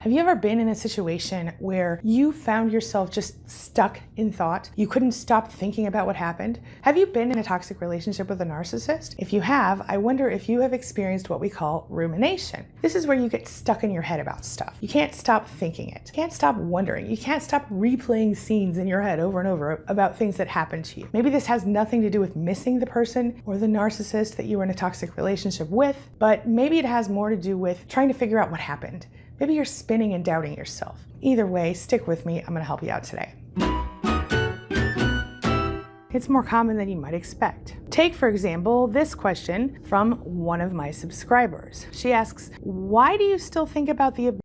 Have you ever been in a situation where you found yourself just stuck in thought? You couldn't stop thinking about what happened? Have you been in a toxic relationship with a narcissist? If you have, I wonder if you have experienced what we call rumination. This is where you get stuck in your head about stuff. You can't stop thinking it. You can't stop wondering. You can't stop replaying scenes in your head over and over about things that happened to you. Maybe this has nothing to do with missing the person or the narcissist that you were in a toxic relationship with, but maybe it has more to do with trying to figure out what happened. Maybe you're spinning and doubting yourself. Either way, stick with me. I'm going to help you out today. It's more common than you might expect. Take, for example, this question from one of my subscribers. She asks, why do you still think about the abuser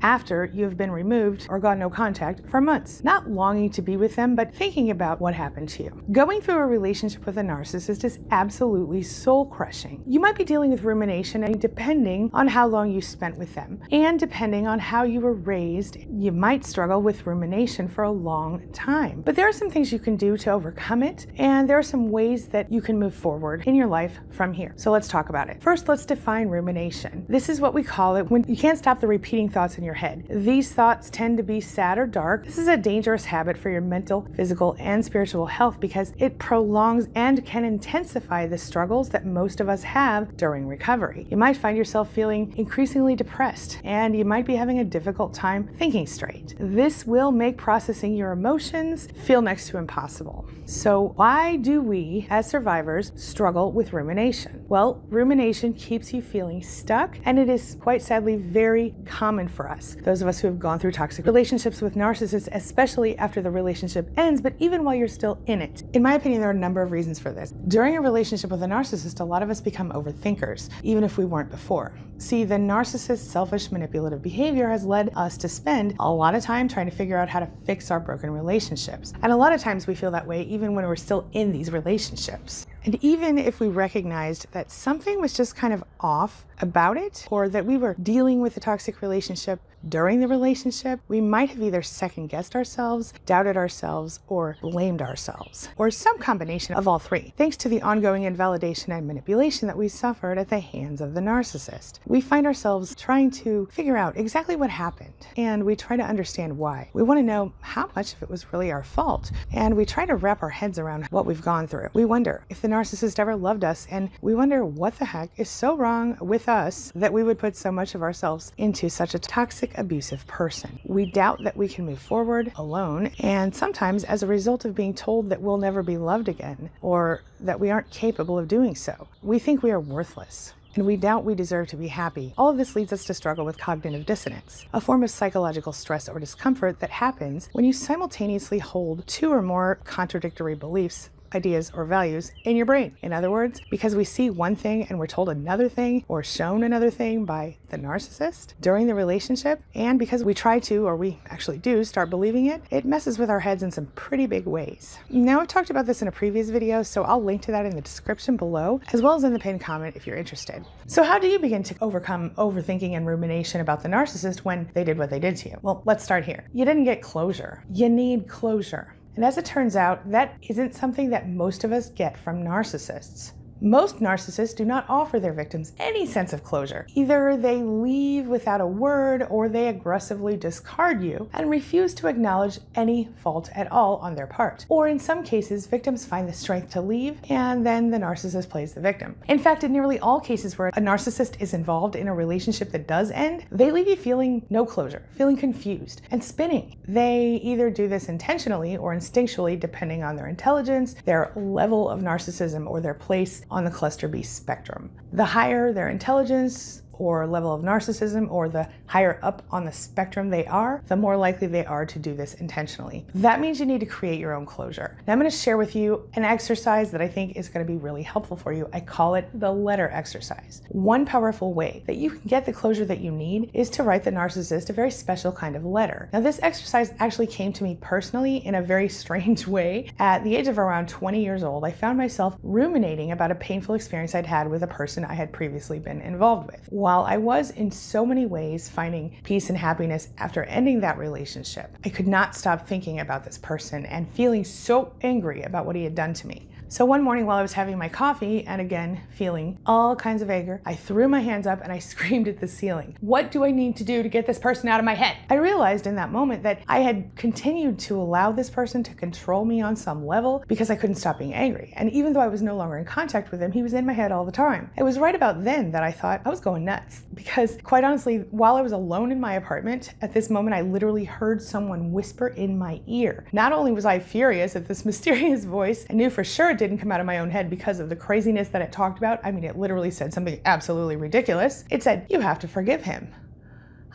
after you've been removed or got no contact for months? Not longing to be with them, but thinking about what happened to you. Going through a relationship with a narcissist is absolutely soul-crushing. You might be dealing with rumination, and depending on how long you spent with them, and depending on how you were raised, you might struggle with rumination for a long time. But there are some things you can do to overcome it, and there are some ways that you can move forward in your life from here. So let's talk about it. First, let's define rumination. This is what we call it when you can't stop the repeating thoughts in your head. These thoughts tend to be sad or dark. This is a dangerous habit for your mental, physical, and spiritual health because it prolongs and can intensify the struggles that most of us have during recovery. You might find yourself feeling increasingly depressed, and you might be having a difficult time thinking straight. This will make processing your emotions feel next to impossible. So why do we, as survivors, struggle with rumination? Well, rumination keeps you feeling stuck, and it is quite sadly very common for us. Those of us who have gone through toxic relationships with narcissists, especially after the relationship ends, but even while you're still in it. In my opinion, there are a number of reasons for this. During a relationship with a narcissist, a lot of us become overthinkers, even if we weren't before. See, the narcissist's selfish, manipulative behavior has led us to spend a lot of time trying to figure out how to fix our broken relationships. And a lot of times we feel that way even when we're still in these relationships. And even if we recognized that something was just kind of off about it, or that we were dealing with a toxic relationship during the relationship, we might have either second-guessed ourselves, doubted ourselves, or blamed ourselves, or some combination of all three, thanks to the ongoing invalidation and manipulation that we suffered at the hands of the narcissist. We find ourselves trying to figure out exactly what happened, and we try to understand why. We want to know how much of it was really our fault, and we try to wrap our heads around what we've gone through. We wonder if the narcissist ever loved us, and we wonder what the heck is so wrong with us that we would put so much of ourselves into such a toxic, abusive person. We doubt that we can move forward alone, and sometimes as a result of being told that we'll never be loved again, or that we aren't capable of doing so. We think we are worthless, and we doubt we deserve to be happy. All of this leads us to struggle with cognitive dissonance, a form of psychological stress or discomfort that happens when you simultaneously hold two or more contradictory beliefs, ideas, or values in your brain. In other words, because we see one thing and we're told another thing or shown another thing by the narcissist during the relationship, and because we try to, or we actually do, start believing it, it messes with our heads in some pretty big ways. Now, I've talked about this in a previous video, so I'll link to that in the description below, as well as in the pinned comment if you're interested. So how do you begin to overcome overthinking and rumination about the narcissist when they did what they did to you? Well, let's start here. You didn't get closure. You need closure. And as it turns out, that isn't something that most of us get from narcissists. Most narcissists do not offer their victims any sense of closure. Either they leave without a word, or they aggressively discard you and refuse to acknowledge any fault at all on their part. Or in some cases, victims find the strength to leave, and then the narcissist plays the victim. In fact, in nearly all cases where a narcissist is involved in a relationship that does end, they leave you feeling no closure, feeling confused, and spinning. They either do this intentionally or instinctually, depending on their intelligence, their level of narcissism, or their place on the cluster B spectrum. The higher their intelligence or level of narcissism, or the higher up on the spectrum they are, the more likely they are to do this intentionally. That means you need to create your own closure. Now, I'm going to share with you an exercise that I think is going to be really helpful for you. I call it the letter exercise. One powerful way that you can get the closure that you need is to write the narcissist a very special kind of letter. Now, this exercise actually came to me personally in a very strange way. At the age of around 20 years old, I found myself ruminating about a painful experience I'd had with a person I had previously been involved with. While I was in so many ways finding peace and happiness after ending that relationship, I could not stop thinking about this person and feeling so angry about what he had done to me. So one morning while I was having my coffee and again feeling all kinds of anger, I threw my hands up and I screamed at the ceiling. What do I need to do to get this person out of my head? I realized in that moment that I had continued to allow this person to control me on some level because I couldn't stop being angry. And even though I was no longer in contact with him, he was in my head all the time. It was right about then that I thought I was going nuts because, quite honestly, while I was alone in my apartment, at this moment I literally heard someone whisper in my ear. Not only was I furious at this mysterious voice, I knew for sure it didn't come out of my own head because of the craziness that it talked about. I mean, it literally said something absolutely ridiculous. It said, "You have to forgive him."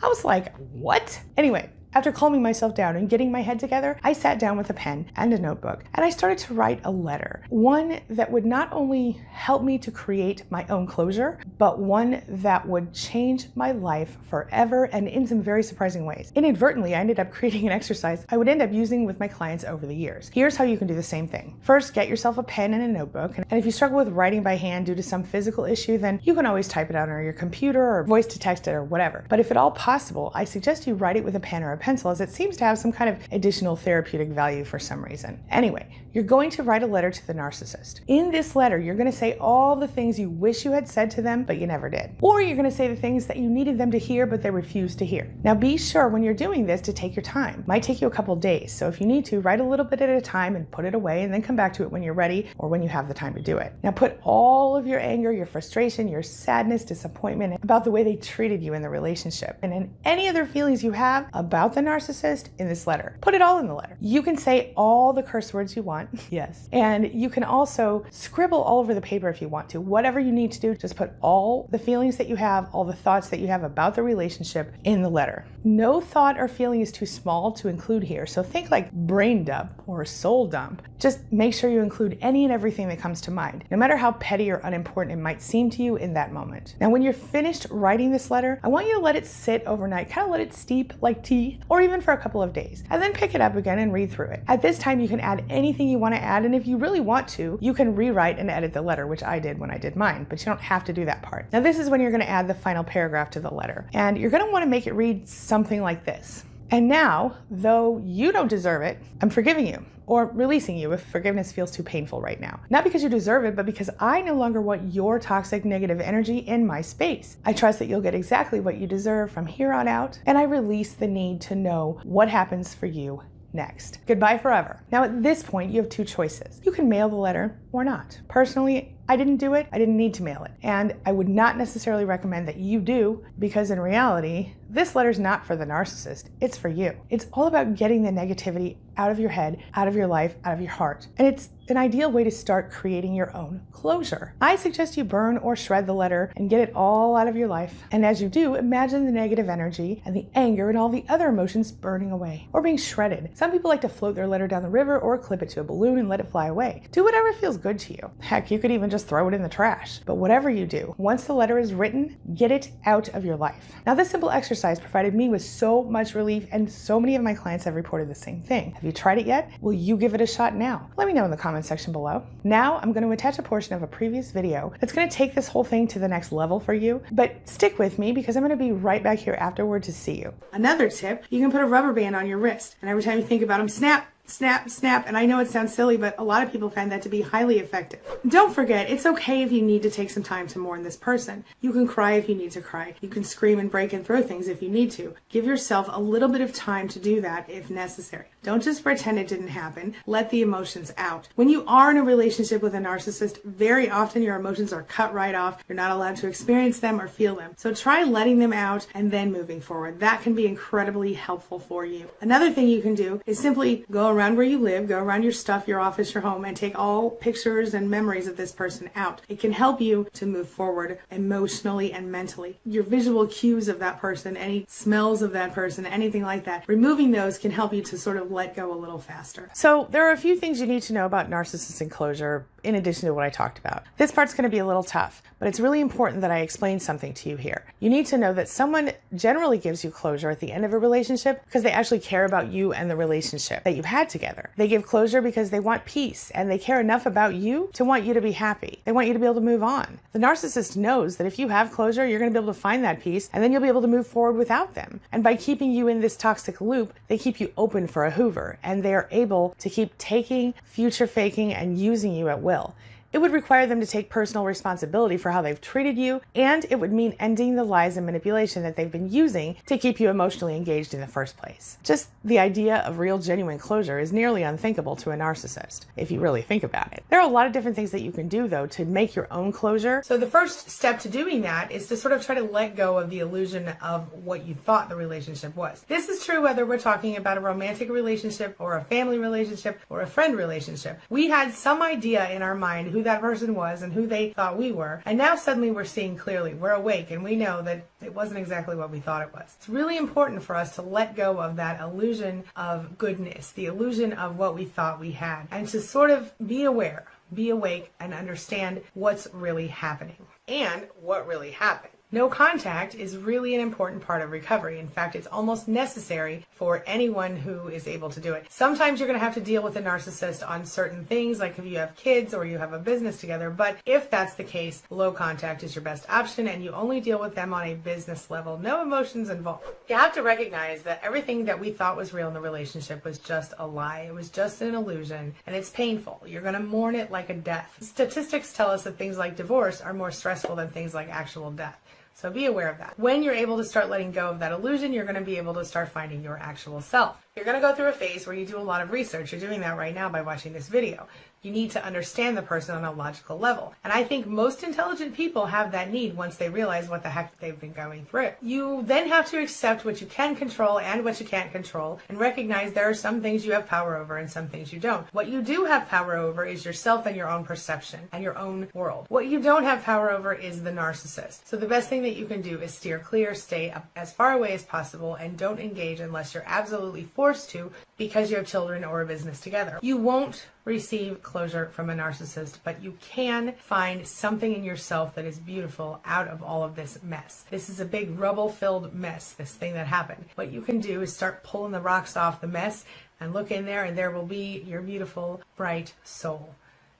I was like, what? Anyway, after calming myself down and getting my head together, I sat down with a pen and a notebook and I started to write a letter. One that would not only help me to create my own closure, but one that would change my life forever and in some very surprising ways. Inadvertently, I ended up creating an exercise I would end up using with my clients over the years. Here's how you can do the same thing. First, get yourself a pen and a notebook. And if you struggle with writing by hand due to some physical issue, then you can always type it out on your computer or voice to text it or whatever. But if at all possible, I suggest you write it with a pen or a pencil, as it seems to have some kind of additional therapeutic value for some reason. Anyway, you're going to write a letter to the narcissist. In this letter, you're going to say all the things you wish you had said to them, but you never did. Or you're going to say the things that you needed them to hear, but they refused to hear. Now be sure when you're doing this to take your time. It might take you a couple days. So if you need to, write a little bit at a time and put it away and then come back to it when you're ready or when you have the time to do it. Now put all of your anger, your frustration, your sadness, disappointment about the way they treated you in the relationship and any other feelings you have about the narcissist in this letter. Put it all in the letter. You can say all the curse words you want, yes. And you can also scribble all over the paper if you want to. Whatever you need to do, just put all the feelings that you have, all the thoughts that you have about the relationship in the letter. No thought or feeling is too small to include here. So think like brain dump or soul dump. Just make sure you include any and everything that comes to mind, no matter how petty or unimportant it might seem to you in that moment. Now, when you're finished writing this letter, I want you to let it sit overnight, kind of let it steep like tea, or even for a couple of days, and then pick it up again and read through it. At this time, you can add anything you want to add, and if you really want to, you can rewrite and edit the letter, which I did when I did mine, but you don't have to do that part. Now, this is when you're going to add the final paragraph to the letter, and you're going to want to make it read something like this. And now, though you don't deserve it, I'm forgiving you, or releasing you if forgiveness feels too painful right now. Not because you deserve it, but because I no longer want your toxic negative energy in my space. I trust that you'll get exactly what you deserve from here on out, and I release the need to know what happens for you next. Goodbye forever. Now at this point, you have two choices. You can mail the letter or not. Personally, I didn't do it. I didn't need to mail it. And I would not necessarily recommend that you do, because in reality, this letter's not for the narcissist. It's for you. It's all about getting the negativity out of your head, out of your life, out of your heart. And it's an ideal way to start creating your own closure. I suggest you burn or shred the letter and get it all out of your life. And as you do, imagine the negative energy and the anger and all the other emotions burning away or being shredded. Some people like to float their letter down the river or clip it to a balloon and let it fly away. Do whatever feels good to you. Heck, you could even just throw it in the trash. But whatever you do, once the letter is written, get it out of your life. Now, this simple exercise provided me with so much relief, and so many of my clients have reported the same thing. Have you tried it yet? Will you give it a shot now? Let me know in the comments section below. Now, I'm going to attach a portion of a previous video that's going to take this whole thing to the next level for you, but stick with me because I'm going to be right back here afterward to see you. Another tip, you can put a rubber band on your wrist, and every time you think about them, snap, snap, snap. And I know it sounds silly, but a lot of people find that to be highly effective. Don't forget, it's okay if you need to take some time to mourn this person. You can cry if you need to cry. You can scream and break and throw things if you need to. Give yourself a little bit of time to do that if necessary. Don't just pretend it didn't happen. Let the emotions out. When you are in a relationship with a narcissist, very often your emotions are cut right off. You're not allowed to experience them or feel them. So try letting them out and then moving forward. That can be incredibly helpful for you. Another thing you can do is simply go around where you live, go around your stuff, your office, your home, and take all pictures and memories of this person out. It can help you to move forward emotionally and mentally. Your visual cues of that person, any smells of that person, anything like that, removing those can help you to sort of let go a little faster. So there are a few things you need to know about narcissist enclosure in addition to what I talked about. This part's going to be a little tough, but it's really important that I explain something to you here. You need to know that someone generally gives you closure at the end of a relationship because they actually care about you and the relationship that you've had together. They give closure because they want peace and they care enough about you to want you to be happy. They want you to be able to move on. The narcissist knows that if you have closure, you're going to be able to find that peace and then you'll be able to move forward without them. And by keeping you in this toxic loop, they keep you open for a Hoover, and they are able to keep taking, future faking, and using you at will. will. It would require them to take personal responsibility for how they've treated you, and it would mean ending the lies and manipulation that they've been using to keep you emotionally engaged in the first place. Just the idea of real, genuine closure is nearly unthinkable to a narcissist, if you really think about it. There are a lot of different things that you can do, though, to make your own closure. So the first step to doing that is to sort of try to let go of the illusion of what you thought the relationship was. This is true whether we're talking about a romantic relationship or a family relationship or a friend relationship. We had some idea in our mind who that person was and who they thought we were, and now suddenly we're seeing clearly. We're awake and we know that it wasn't exactly what we thought it was. It's really important for us to let go of that illusion of goodness, the illusion of what we thought we had, and to sort of be aware, be awake, and understand what's really happening and what really happened. No contact is really an important part of recovery. In fact, it's almost necessary for anyone who is able to do it. Sometimes you're going to have to deal with a narcissist on certain things, like if you have kids or you have a business together. But if that's the case, low contact is your best option, and you only deal with them on a business level. No emotions involved. You have to recognize that everything that we thought was real in the relationship was just a lie. It was just an illusion, and it's painful. You're going to mourn it like a death. Statistics tell us that things like divorce are more stressful than things like actual death. So be aware of that. When you're able to start letting go of that illusion, you're going to be able to start finding your actual self. You're going to go through a phase where you do a lot of research. You're doing that right now by watching this video. You need to understand the person on a logical level. And I think most intelligent people have that need once they realize what the heck they've been going through. You then have to accept what you can control and what you can't control, and recognize there are some things you have power over and some things you don't. What you do have power over is yourself and your own perception and your own world. What you don't have power over is the narcissist. So the best thing that you can do is steer clear, stay as far away as possible, and don't engage unless you're absolutely forced to because you have children or a business together. You won't receive closure from a narcissist, but you can find something in yourself that is beautiful out of all of this mess. This is a big rubble-filled mess, this thing that happened. What you can do is start pulling the rocks off the mess and look in there, and there will be your beautiful, bright soul.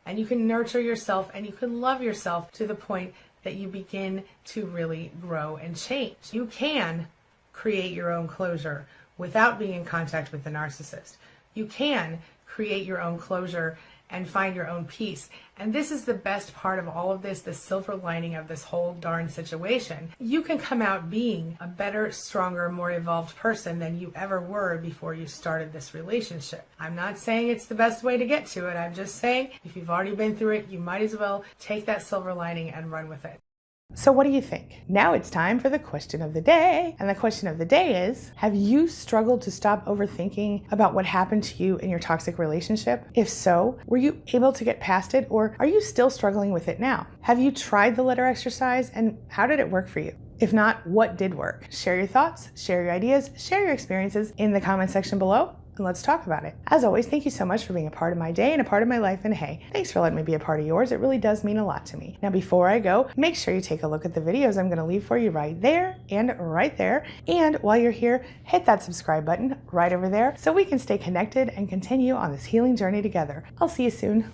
And you can nurture yourself and you can love yourself to the point that you begin to really grow and change. You can create your own closure without being in contact with the narcissist. You can create your own closure and find your own peace. And this is the best part of all of this, the silver lining of this whole darn situation. You can come out being a better, stronger, more evolved person than you ever were before you started this relationship. I'm not saying it's the best way to get to it. I'm just saying if you've already been through it, you might as well take that silver lining and run with it. So what do you think? Now it's time for the question of the day. And the question of the day is, have you struggled to stop overthinking about what happened to you in your toxic relationship? If so, were you able to get past it, or are you still struggling with it now? Have you tried the letter exercise, and how did it work for you? If not, what did work? Share your thoughts, share your ideas, share your experiences in the comment section below, and let's talk about it. As always, thank you so much for being a part of my day and a part of my life, and hey, thanks for letting me be a part of yours. It really does mean a lot to me. Now, before I go, make sure you take a look at the videos I'm gonna leave for you right there and right there. And while you're here, hit that subscribe button right over there so we can stay connected and continue on this healing journey together. I'll see you soon.